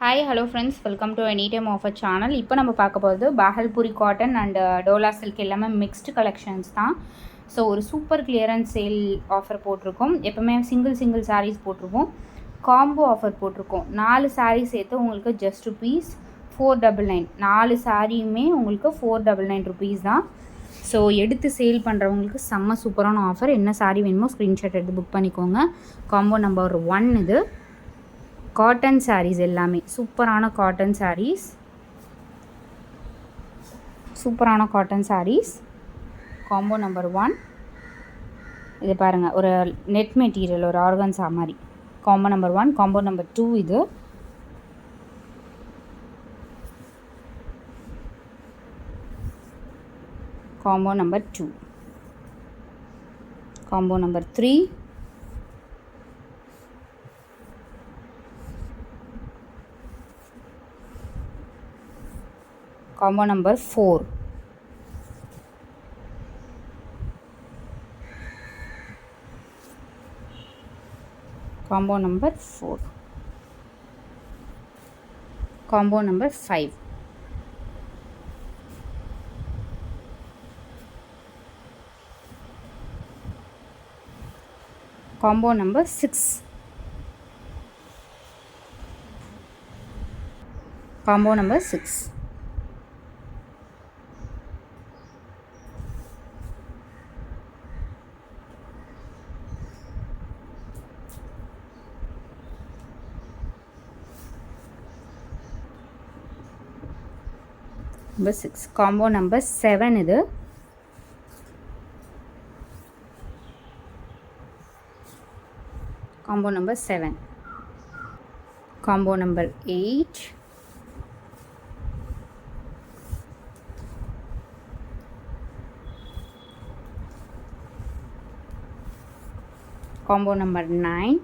Hi hello friends, welcome to any time offer channel. இப்போ நம்ம பார்க்க போகிறது Bhagalpuri cotton and Dola silk எல்லாமே மிக்ஸ்டு கலெக்ஷன்ஸ் தான். ஸோ ஒரு சூப்பர் கிளியரன்ஸ் சேல் ஆஃபர் போட்டிருக்கோம். எப்போவுமே சிங்கிள் சாரீஸ் போட்டிருக்கோம். காம்போ ஆஃபர் போட்டிருக்கோம். 4 சாரீ சேர்த்து உங்களுக்கு ஜஸ்ட் ருபீஸ் 499. 4 சாரியுமே உங்களுக்கு 499 ருபீஸ் தான். ஸோ எடுத்து சேல் பண்ணுறவங்களுக்கு செம்ம சூப்பரான ஆஃபர். என்ன சாரீ வேணுமோ ஸ்க்ரீன்ஷாட் எடுத்து புக் பண்ணிக்கோங்க. காம்போ நம்பர் 1 இது. காட்டன் சாரீஸ் எல்லாமே சூப்பரான காட்டன் சாரீஸ். காம்போ நம்பர் 1 இது பாருங்கள், ஒரு நெட் மெட்டீரியல், ஒரு ஆர்கன்ஸா மாதிரி. Combo number 1. காம்போ நம்பர் 2 இது. Combo number 2. Combo number 3. Combo number 4. Combo number 4. Combo number 5. Combo number 6. Combo number 6. Number 6. Combo number 7 இது. Combo number 7. Combo number 8. Combo number 9.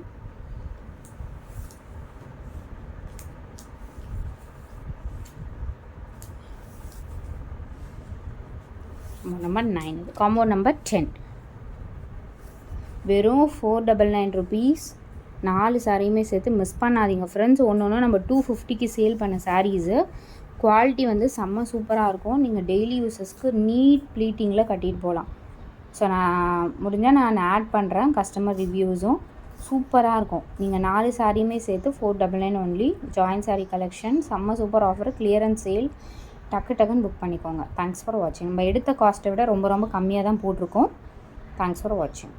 Number 9. Combo number 10. வெறும் 499 rupees. 4 சாரியுமே சேர்த்து miss பண்ணாதீங்க friends. ஒன்று நம்ம 250க்கு sale பண்ண sarees. Quality வந்து செம்ம சூப்பராக இருக்கும். நீங்கள் டெய்லி யூஸஸ்க்கு நீட் ப்ளீட்டிங்கில் கட்டிட்டு போகலாம். ஸோ நான் முடிஞ்சால் நான் ஆட் பண்ணுறேன் கஸ்டமர் ரிவ்யூஸும். சூப்பராக இருக்கும். நீங்கள் 4 சாரியுமே சேர்த்து 499 ஒன்லி. ஜாயின் சாரீ கலெக்ஷன் செம்ம சூப்பர் ஆஃபர். Clearance sale. டக்குன்னு புக் பண்ணிக்கோங்க. தேங்க்ஸ் ஃபார் வாட்சிங். நம்ம எடுத்த காஸ்ட்டை விட ரொம்ப கம்மியாக தான் போட்டிருக்கோம். தேங்க்ஸ் ஃபார் வாட்சிங்.